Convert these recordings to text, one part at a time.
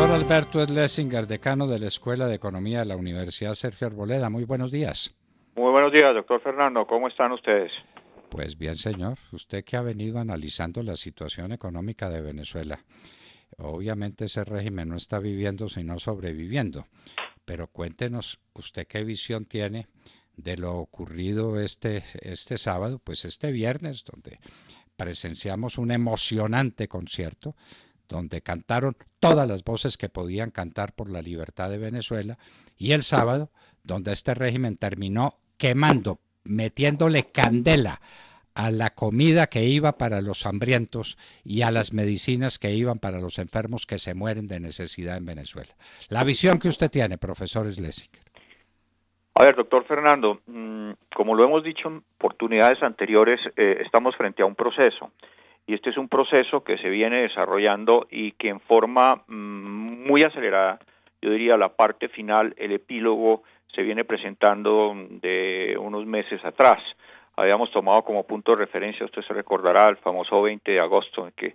Profesor Alberto Schlesinger, decano de la Escuela de Economía de la Universidad Sergio Arboleda. Muy buenos días. Muy buenos días, doctor Fernando. ¿Cómo están ustedes? Pues bien, señor. Usted que ha venido analizando la situación económica de Venezuela. Obviamente ese régimen no está viviendo sino sobreviviendo. Pero cuéntenos, ¿usted qué visión tiene de lo ocurrido este sábado? Pues este viernes, donde presenciamos un emocionante concierto donde cantaron todas las voces que podían cantar por la libertad de Venezuela, y el sábado, donde este régimen terminó quemando, metiéndole candela a la comida que iba para los hambrientos y a las medicinas que iban para los enfermos que se mueren de necesidad en Venezuela. La visión que usted tiene, profesor Schlesinger. A ver, doctor Fernando, como lo hemos dicho en oportunidades anteriores, estamos frente a un proceso. Y este es un proceso que se viene desarrollando y que en forma muy acelerada, yo diría la parte final, el epílogo, se viene presentando de unos meses atrás. Habíamos tomado como punto de referencia, usted se recordará, el famoso 20 de agosto en que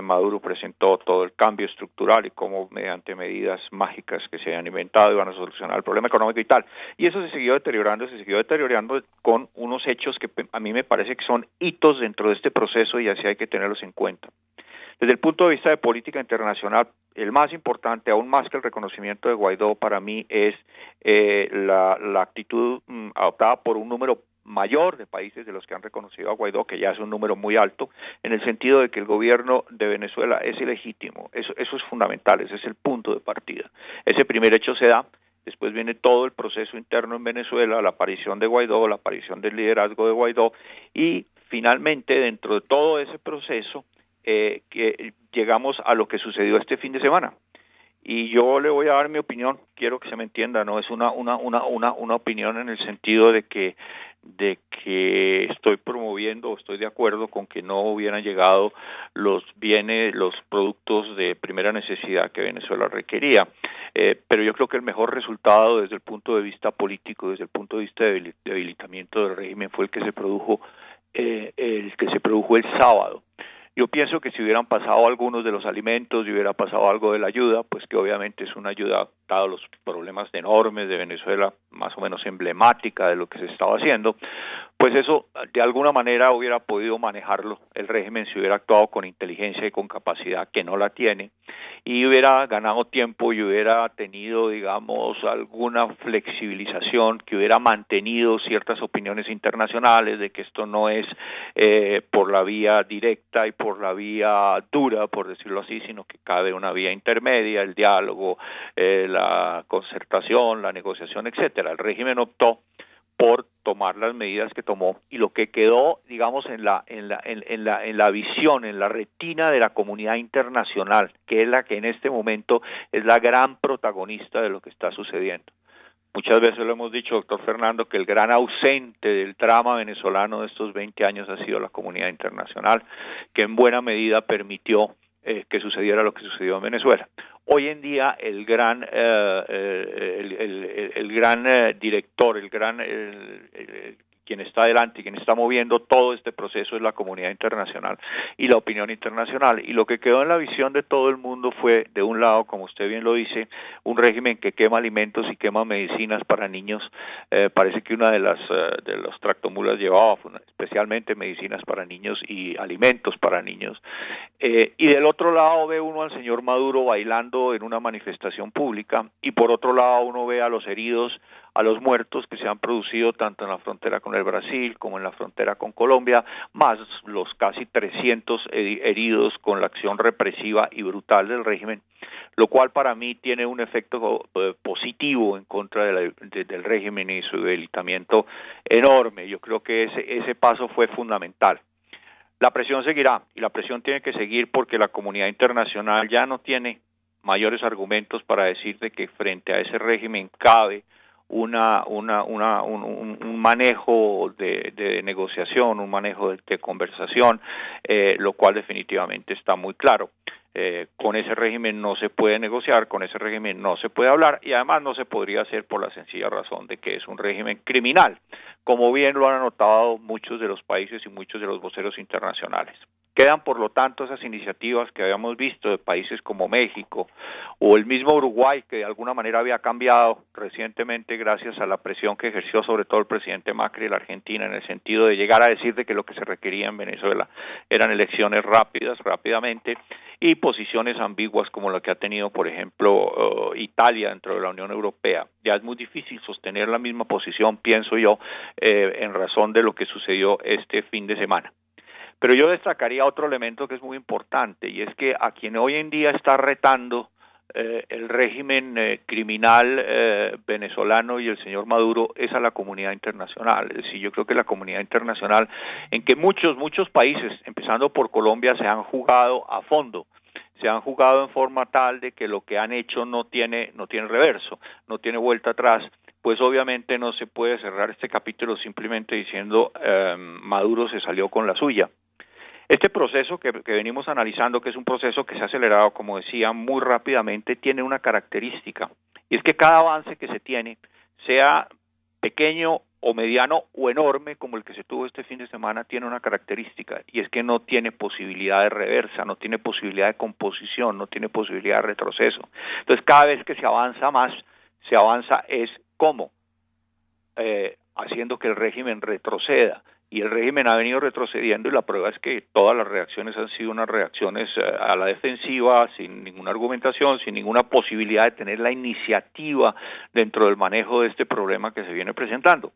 Maduro presentó todo el cambio estructural y cómo mediante medidas mágicas que se han inventado iban a solucionar el problema económico y tal. Y eso se siguió deteriorando con unos hechos que a mí me parece que son hitos dentro de este proceso y así hay que tenerlos en cuenta. Desde el punto de vista de política internacional, el más importante, aún más que el reconocimiento de Guaidó, para mí es la actitud adoptada por un número mayor de países de los que han reconocido a Guaidó, que ya es un número muy alto, en el sentido de que el gobierno de Venezuela es ilegítimo. Eso es fundamental, ese es el punto de partida. Ese primer hecho se da. Después viene todo el proceso interno en Venezuela, la aparición de Guaidó, la aparición del liderazgo de Guaidó y finalmente dentro de todo ese proceso que llegamos a lo que sucedió este fin de semana. Y yo le voy a dar mi opinión, quiero que se me entienda, no es una opinión en el sentido de que estoy promoviendo o estoy de acuerdo con que no hubieran llegado los bienes, los productos de primera necesidad que Venezuela requería. Pero yo creo que el mejor resultado desde el punto de vista político, desde el punto de vista de debilitamiento del régimen fue el que se produjo el sábado. Yo pienso que si hubieran pasado algunos de los alimentos y hubiera pasado algo de la ayuda, pues que obviamente es una ayuda, dado los problemas enormes de Venezuela, más o menos emblemática de lo que se estaba haciendo, pues eso de alguna manera hubiera podido manejarlo el régimen si hubiera actuado con inteligencia y con capacidad, que no la tiene, y hubiera ganado tiempo y hubiera tenido, digamos, alguna flexibilización, que hubiera mantenido ciertas opiniones internacionales de que esto no es por la vía directa y por la vía dura, por decirlo así, sino que cabe una vía intermedia, el diálogo, la concertación, la negociación, etcétera. El régimen optó por tomar las medidas que tomó y lo que quedó, digamos, en la visión, en la retina de la comunidad internacional, que es la que en este momento es la gran protagonista de lo que está sucediendo. Muchas veces lo hemos dicho, doctor Fernando, que el gran ausente del drama venezolano de estos 20 años ha sido la comunidad internacional, que en buena medida permitió que sucediera lo que sucedió en Venezuela. Hoy en día el gran director, quien está adelante y quien está moviendo todo este proceso es la comunidad internacional y la opinión internacional. Y lo que quedó en la visión de todo el mundo fue, de un lado, como usted bien lo dice, un régimen que quema alimentos y quema medicinas para niños. Parece que una de los tractomulas llevaba especialmente medicinas para niños y alimentos para niños. Y del otro lado ve uno al señor Maduro bailando en una manifestación pública y por otro lado uno ve a los heridos, a los muertos que se han producido tanto en la frontera con el Brasil como en la frontera con Colombia, más los casi 300 heridos con la acción represiva y brutal del régimen, lo cual para mí tiene un efecto positivo en contra del régimen y su debilitamiento enorme. Yo creo que ese paso fue fundamental. La presión seguirá y la presión tiene que seguir porque la comunidad internacional ya no tiene mayores argumentos para decir de que frente a ese régimen cabe un manejo de negociación, un manejo de conversación, lo cual definitivamente está muy claro. Con ese régimen no se puede negociar, con ese régimen no se puede hablar y además no se podría hacer por la sencilla razón de que es un régimen criminal, como bien lo han anotado muchos de los países y muchos de los voceros internacionales. Quedan, por lo tanto, esas iniciativas que habíamos visto de países como México o el mismo Uruguay, que de alguna manera había cambiado recientemente gracias a la presión que ejerció sobre todo el presidente Macri de la Argentina, en el sentido de llegar a decir de que lo que se requería en Venezuela eran elecciones rápidamente, y posiciones ambiguas como la que ha tenido, por ejemplo, Italia dentro de la Unión Europea. Ya es muy difícil sostener la misma posición, pienso yo, en razón de lo que sucedió este fin de semana. Pero yo destacaría otro elemento que es muy importante, y es que a quien hoy en día está retando el régimen criminal venezolano y el señor Maduro es a la comunidad internacional. Es decir, yo creo que la comunidad internacional, en que muchos países, empezando por Colombia, se han jugado a fondo, se han jugado en forma tal de que lo que han hecho no tiene reverso, no tiene vuelta atrás. Pues obviamente no se puede cerrar este capítulo simplemente diciendo Maduro se salió con la suya. Este proceso que venimos analizando, que es un proceso que se ha acelerado, como decía, muy rápidamente, tiene una característica, y es que cada avance que se tiene, sea pequeño o mediano o enorme, como el que se tuvo este fin de semana, tiene una característica, y es que no tiene posibilidad de reversa, no tiene posibilidad de composición, no tiene posibilidad de retroceso. Entonces, cada vez que se avanza más, se avanza es como haciendo que el régimen retroceda. Y el régimen ha venido retrocediendo, y la prueba es que todas las reacciones han sido unas reacciones a la defensiva, sin ninguna argumentación, sin ninguna posibilidad de tener la iniciativa dentro del manejo de este problema que se viene presentando.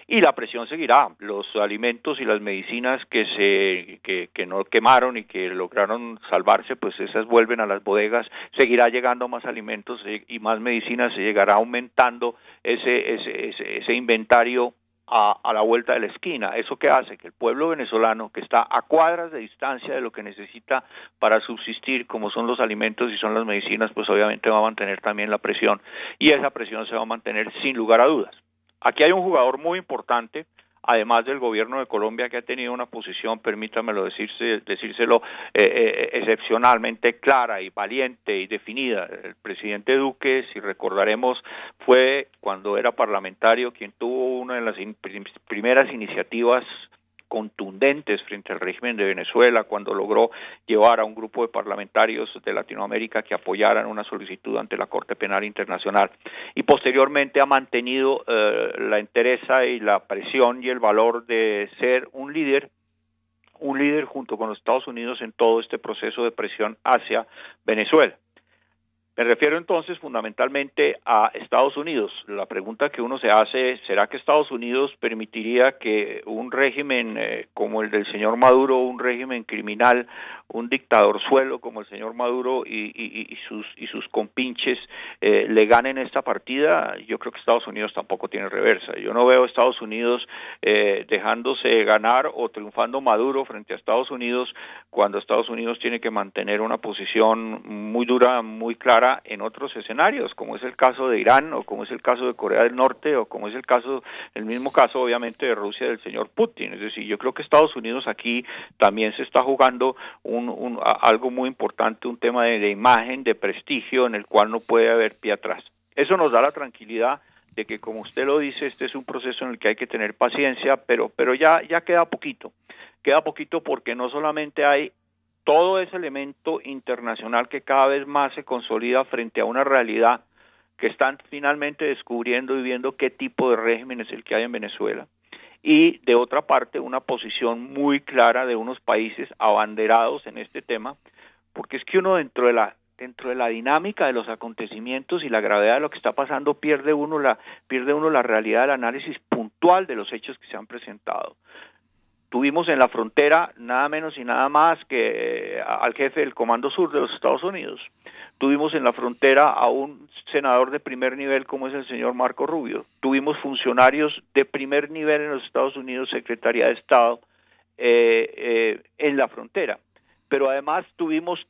Y la presión seguirá. Los alimentos y las medicinas que no quemaron y que lograron salvarse, pues esas vuelven a las bodegas. Seguirá llegando más alimentos y más medicinas, se llegará aumentando ese inventario a la vuelta de la esquina. ¿Eso qué hace? Que el pueblo venezolano, que está a cuadras de distancia de lo que necesita para subsistir, como son los alimentos y son las medicinas, pues obviamente va a mantener también la presión, y esa presión se va a mantener sin lugar a dudas. Aquí hay un jugador muy importante, además del gobierno de Colombia, que ha tenido una posición, permítamelo decírselo, excepcionalmente clara y valiente y definida. El presidente Duque, si recordaremos, fue, cuando era parlamentario, quien tuvo una de las primeras iniciativas contundentes frente al régimen de Venezuela, cuando logró llevar a un grupo de parlamentarios de Latinoamérica que apoyaran una solicitud ante la Corte Penal Internacional, y posteriormente ha mantenido la entereza y la presión y el valor de ser un líder junto con los Estados Unidos en todo este proceso de presión hacia Venezuela. Me refiero entonces fundamentalmente a Estados Unidos. La pregunta que uno se hace es, ¿será que Estados Unidos permitiría que un régimen como el del señor Maduro, un régimen criminal, un dictadorzuelo como el señor Maduro y sus compinches le ganen esta partida? Yo creo que Estados Unidos tampoco tiene reversa. Yo no veo a Estados Unidos dejándose ganar o triunfando Maduro frente a Estados Unidos, cuando Estados Unidos tiene que mantener una posición muy dura, muy clara en otros escenarios, como es el caso de Irán, o como es el caso de Corea del Norte, o como es el mismo caso obviamente de Rusia del señor Putin. Es decir, yo creo que Estados Unidos aquí también se está jugando algo muy importante, un tema de imagen, de prestigio, en el cual no puede haber pie atrás. Eso nos da la tranquilidad de que, como usted lo dice, este es un proceso en el que hay que tener paciencia, pero ya queda poquito porque no solamente hay todo ese elemento internacional que cada vez más se consolida frente a una realidad que están finalmente descubriendo y viendo qué tipo de régimen es el que hay en Venezuela, y de otra parte una posición muy clara de unos países abanderados en este tema, porque es que uno dentro de la dinámica de los acontecimientos y la gravedad de lo que está pasando pierde uno la realidad del análisis puntual de los hechos que se han presentado. Tuvimos en la frontera nada menos y nada más que al jefe del Comando Sur de los Estados Unidos. Tuvimos en la frontera a un senador de primer nivel como es el señor Marco Rubio. Tuvimos funcionarios de primer nivel en los Estados Unidos, Secretaría de Estado, en la frontera. Pero además tuvimos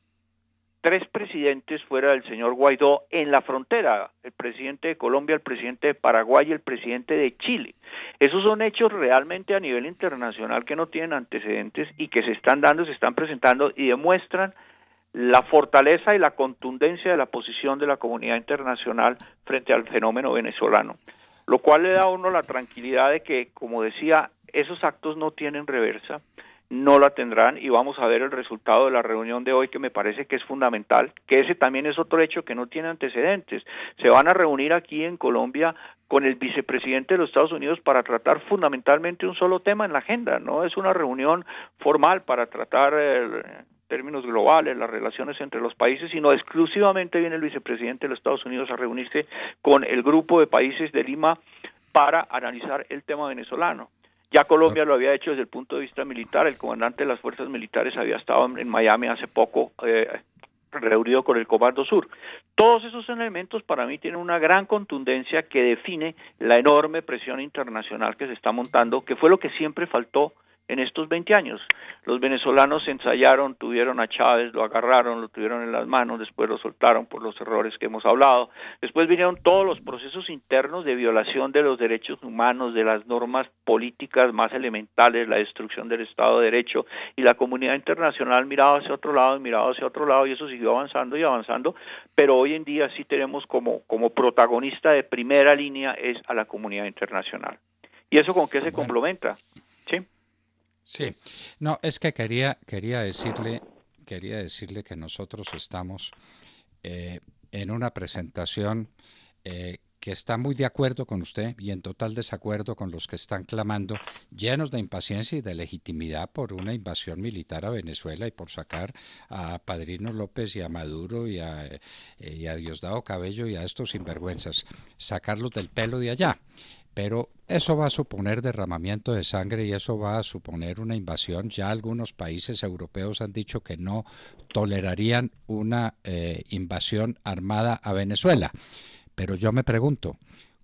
3 presidentes fuera del señor Guaidó en la frontera, el presidente de Colombia, el presidente de Paraguay y el presidente de Chile. Esos son hechos realmente a nivel internacional que no tienen antecedentes y que se están dando, se están presentando y demuestran la fortaleza y la contundencia de la posición de la comunidad internacional frente al fenómeno venezolano, lo cual le da a uno la tranquilidad de que, como decía, esos actos no tienen reversa, no la tendrán y vamos a ver el resultado de la reunión de hoy, que me parece que es fundamental, que ese también es otro hecho que no tiene antecedentes. Se van a reunir aquí en Colombia con el vicepresidente de los Estados Unidos para tratar fundamentalmente un solo tema en la agenda. No es una reunión formal para tratar términos globales, las relaciones entre los países, sino exclusivamente viene el vicepresidente de los Estados Unidos a reunirse con el grupo de países de Lima para analizar el tema venezolano. Ya Colombia lo había hecho desde el punto de vista militar, el comandante de las fuerzas militares había estado en Miami hace poco, reunido con el Comando Sur. Todos esos elementos para mí tienen una gran contundencia que define la enorme presión internacional que se está montando, que fue lo que siempre faltó en estos 20 años. Los venezolanos ensayaron, tuvieron a Chávez, lo agarraron, lo tuvieron en las manos, después lo soltaron por los errores que hemos hablado, después vinieron todos los procesos internos de violación de los derechos humanos, de las normas políticas más elementales, la destrucción del Estado de Derecho, y la comunidad internacional miraba hacia otro lado y miraba hacia otro lado, y eso siguió avanzando y avanzando, pero hoy en día sí tenemos como protagonista de primera línea es a la comunidad internacional. ¿Y eso con qué se complementa? ¿Sí? Sí, no, es que quería decirle que nosotros estamos en una presentación que está muy de acuerdo con usted y en total desacuerdo con los que están clamando, llenos de impaciencia y de legitimidad por una invasión militar a Venezuela y por sacar a Padrino López y a Maduro y a Diosdado Cabello y a estos sinvergüenzas, sacarlos del pelo de allá. Pero eso va a suponer derramamiento de sangre y eso va a suponer una invasión. Ya algunos países europeos han dicho que no tolerarían una invasión armada a Venezuela. Pero yo me pregunto,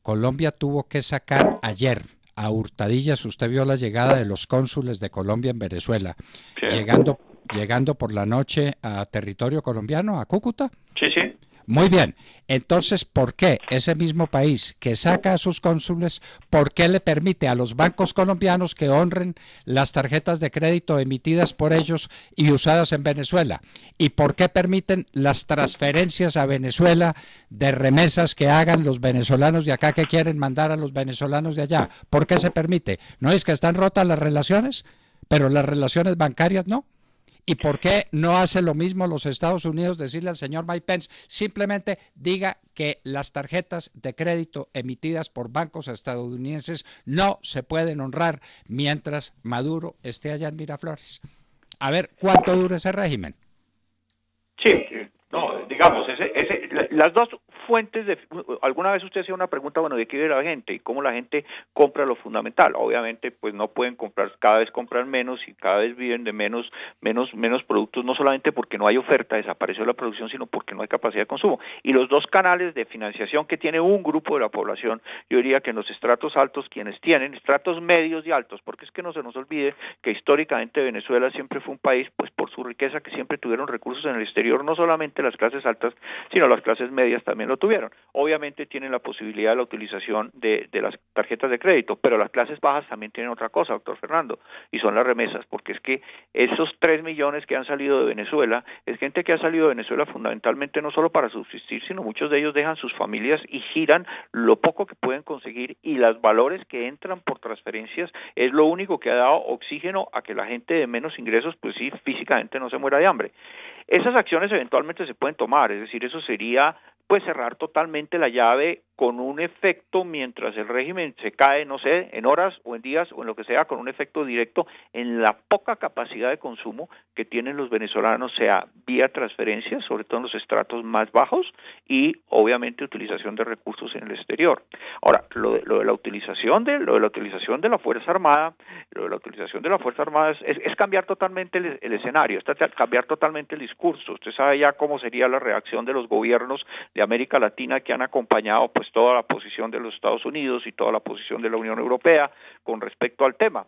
Colombia tuvo que sacar ayer a hurtadillas, usted vio la llegada de los cónsules de Colombia en Venezuela, sí, llegando por la noche a territorio colombiano, a Cúcuta. Sí, sí. Muy bien, entonces, ¿por qué ese mismo país que saca a sus cónsules, por qué le permite a los bancos colombianos que honren las tarjetas de crédito emitidas por ellos y usadas en Venezuela? ¿Y por qué permiten las transferencias a Venezuela de remesas que hagan los venezolanos de acá que quieren mandar a los venezolanos de allá? ¿Por qué se permite? ¿No es que están rotas las relaciones? Pero las relaciones bancarias no. ¿Y por qué no hace lo mismo los Estados Unidos, decirle al señor Mike Pence, simplemente diga que las tarjetas de crédito emitidas por bancos estadounidenses no se pueden honrar mientras Maduro esté allá en Miraflores? A ver, ¿cuánto dura ese régimen? Sí, no, digamos, las dos fuentes de... Alguna vez usted hacía una pregunta, bueno, ¿de qué vive la gente? Y cómo la gente compra lo fundamental. Obviamente, pues no pueden comprar, cada vez compran menos y cada vez viven de menos productos, no solamente porque no hay oferta, desapareció la producción, sino porque no hay capacidad de consumo. Y los dos canales de financiación que tiene un grupo de la población, yo diría que en los estratos altos, quienes tienen, estratos medios y altos, porque es que no se nos olvide que históricamente Venezuela siempre fue un país, pues por su riqueza, que siempre tuvieron recursos en el exterior, no solamente las clases altas, sino las clases medias también lo tuvieron. Obviamente tienen la posibilidad de la utilización de las tarjetas de crédito, pero las clases bajas también tienen otra cosa, doctor Fernando, y son las remesas, porque es que esos 3 millones que han salido de Venezuela, es gente que ha salido de Venezuela fundamentalmente no solo para subsistir, sino muchos de ellos dejan sus familias y giran lo poco que pueden conseguir, y los valores que entran por transferencias es lo único que ha dado oxígeno a que la gente de menos ingresos, pues sí, físicamente no se muera de hambre. Esas acciones eventualmente se pueden tomar, es decir, eso sería pues cerrar totalmente la llave con un efecto mientras el régimen se cae, no sé, en horas o en días o en lo que sea, con un efecto directo en la poca capacidad de consumo que tienen los venezolanos, sea vía transferencias, sobre todo en los estratos más bajos, y obviamente utilización de recursos en el exterior. Ahora, lo de la utilización de la Fuerza Armada, es cambiar totalmente el escenario, es cambiar totalmente el discurso. Usted sabe ya cómo sería la reacción de los gobiernos de América Latina que han acompañado pues toda la posición de los Estados Unidos y toda la posición de la Unión Europea con respecto al tema.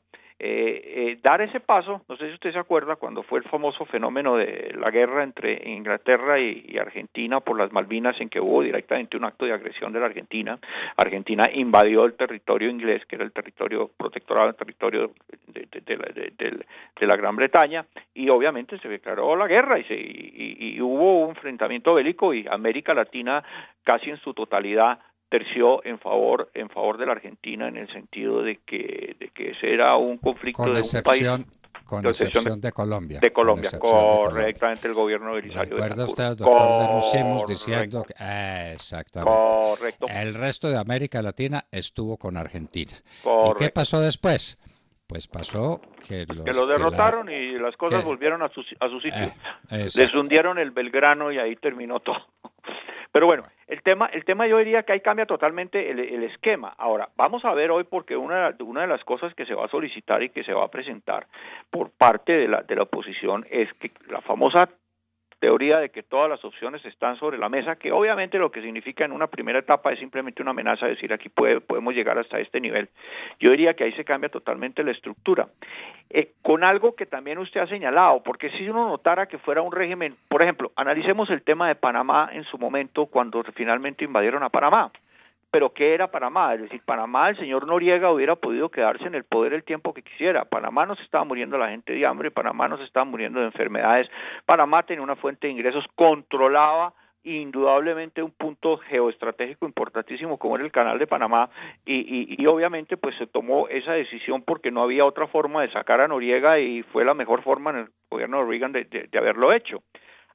Dar ese paso, no sé si usted se acuerda, cuando fue el famoso fenómeno de la guerra entre Inglaterra y Argentina por las Malvinas, en que hubo directamente un acto de agresión de la Argentina. Argentina invadió el territorio inglés, que era el territorio protectorado, el territorio de la Gran Bretaña, y obviamente se declaró la guerra y hubo un enfrentamiento bélico, y América Latina casi en su totalidad terció en favor de la Argentina, en el sentido de que ese era un conflicto de un país. Con excepción de Colombia. De Colombia, correctamente, el gobierno de Belisario ¿Recuerda Betancur. usted, doctor Lemos Simos, diciendo que... exactamente. Correcto. El resto de América Latina estuvo con Argentina. Correcto. ¿Y qué pasó después? Pues pasó que los derrotaron y las cosas volvieron a su sitio. Les hundieron el Belgrano y ahí terminó todo. Pero bueno, el tema yo diría que ahí cambia totalmente el esquema. Ahora, vamos a ver hoy, porque una de las cosas que se va a solicitar y que se va a presentar por parte de la oposición es que la famosa teoría de que todas las opciones están sobre la mesa, que obviamente lo que significa en una primera etapa es simplemente una amenaza, de decir aquí podemos llegar hasta este nivel. Yo diría que ahí se cambia totalmente la estructura. Con algo que también usted ha señalado, porque si uno notara que fuera un régimen, por ejemplo, analicemos el tema de Panamá en su momento cuando finalmente invadieron a Panamá. Pero ¿qué era Panamá? Es decir, Panamá, el señor Noriega hubiera podido quedarse en el poder el tiempo que quisiera. Panamá no se estaba muriendo la gente de hambre, Panamá no se estaba muriendo de enfermedades, Panamá tenía una fuente de ingresos, controlaba indudablemente un punto geoestratégico importantísimo como era el canal de Panamá y obviamente pues se tomó esa decisión porque no había otra forma de sacar a Noriega y fue la mejor forma en el gobierno de Reagan de haberlo hecho.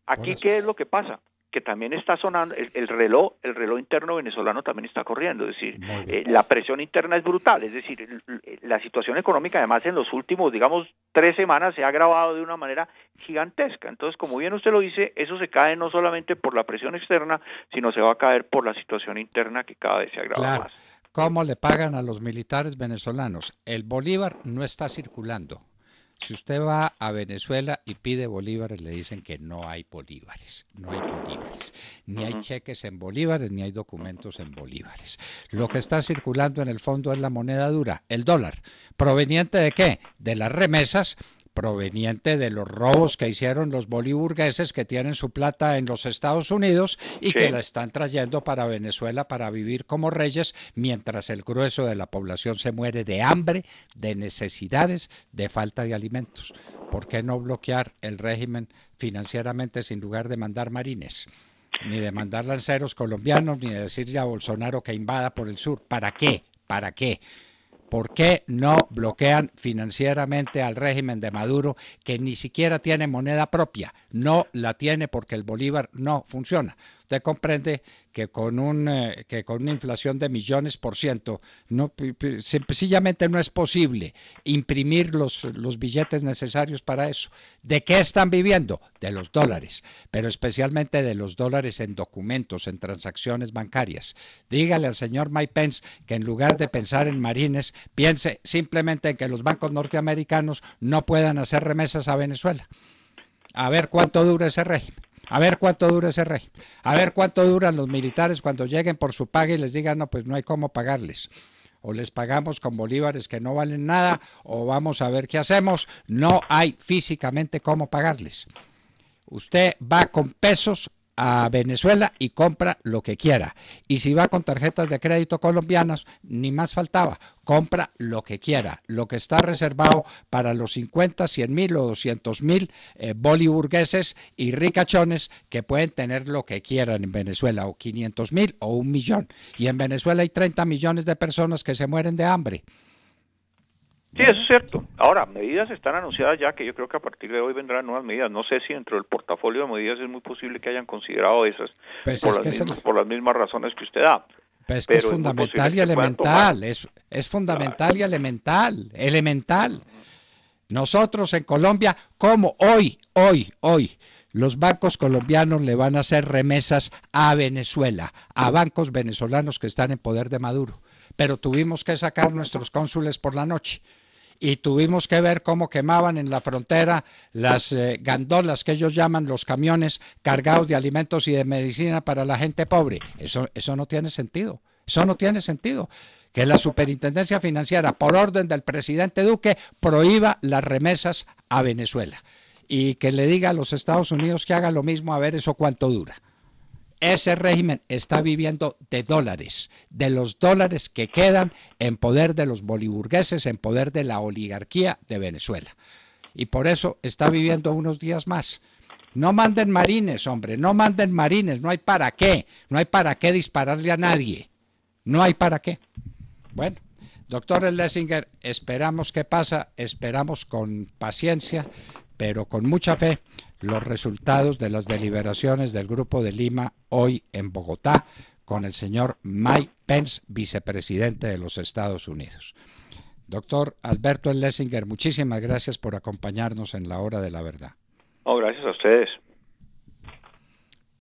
Aquí, ¿qué es lo que pasa? Que también está sonando, el reloj interno venezolano también está corriendo, es decir, la presión interna es brutal, es decir, la situación económica además en los últimos, digamos, 3 semanas se ha agravado de una manera gigantesca. Entonces, como bien usted lo dice, eso se cae no solamente por la presión externa, sino se va a caer por la situación interna que cada vez se agrava más. ¿Cómo le pagan a los militares venezolanos? El bolívar no está circulando. Si usted va a Venezuela y pide bolívares, le dicen que no hay bolívares, ni hay cheques en bolívares, ni hay documentos en bolívares. Lo que está circulando en el fondo es la moneda dura, el dólar. ¿Proveniente de qué? De las remesas, proveniente de los robos que hicieron los boliburgueses que tienen su plata en los Estados Unidos y que la están trayendo para Venezuela para vivir como reyes, mientras el grueso de la población se muere de hambre, de necesidades, de falta de alimentos. ¿Por qué no bloquear el régimen financieramente sin lugar de mandar marines? Ni de mandar lanceros colombianos, ni de decirle a Bolsonaro que invada por el sur. ¿Para qué? ¿Para qué? ¿Por qué no bloquean financieramente al régimen de Maduro, que ni siquiera tiene moneda propia? No la tiene porque el bolívar no funciona. Usted comprende que con una inflación de millones %, sencillamente no es posible imprimir los billetes necesarios para eso. ¿De qué están viviendo? De los dólares, pero especialmente de los dólares en documentos, en transacciones bancarias. Dígale al señor Mike Pence que en lugar de pensar en marines, piense simplemente en que los bancos norteamericanos no puedan hacer remesas a Venezuela. A ver cuánto dura ese régimen. A ver cuánto dura ese régimen. A ver cuánto duran los militares cuando lleguen por su paga y les digan, no, pues no hay cómo pagarles. O les pagamos con bolívares que no valen nada, o vamos a ver qué hacemos. No hay físicamente cómo pagarles. Usted va con pesos a Venezuela y compra lo que quiera. Y si va con tarjetas de crédito colombianas, ni más faltaba, compra lo que quiera. Lo que está reservado para los 50, 100 mil o 200 mil boliburgueses y ricachones que pueden tener lo que quieran en Venezuela, o 500 mil o 1 millón. Y en Venezuela hay 30 millones de personas que se mueren de hambre. Sí, eso es cierto. Ahora, medidas están anunciadas ya, que yo creo que a partir de hoy vendrán nuevas medidas. No sé si dentro del portafolio de medidas es muy posible que hayan considerado esas, pues por las mismas razones que usted da. Pues pero es fundamental y elemental, es fundamental y elemental. Nosotros en Colombia, como hoy, los bancos colombianos le van a hacer remesas a Venezuela, a bancos venezolanos que están en poder de Maduro. Pero tuvimos que sacar nuestros cónsules por la noche. Y tuvimos que ver cómo quemaban en la frontera las gandolas que ellos llaman, los camiones cargados de alimentos y de medicina para la gente pobre. Eso no tiene sentido. Eso no tiene sentido. Que la Superintendencia Financiera, por orden del presidente Duque, prohíba las remesas a Venezuela. Y que le diga a los Estados Unidos que haga lo mismo, a ver eso cuánto dura. Ese régimen está viviendo de dólares, de los dólares que quedan en poder de los boliburgueses, en poder de la oligarquía de Venezuela. Y por eso está viviendo unos días más. No manden marines, hombre, no manden marines, no hay para qué dispararle a nadie. No hay para qué. Bueno, Doctor Schlesinger, esperamos que pasa, esperamos con paciencia, pero con mucha fe, los resultados de las deliberaciones del Grupo de Lima hoy en Bogotá con el señor Mike Pence, vicepresidente de los Estados Unidos. Doctor Alberto Schlesinger, muchísimas gracias por acompañarnos en la Hora de la Verdad. No, gracias a ustedes.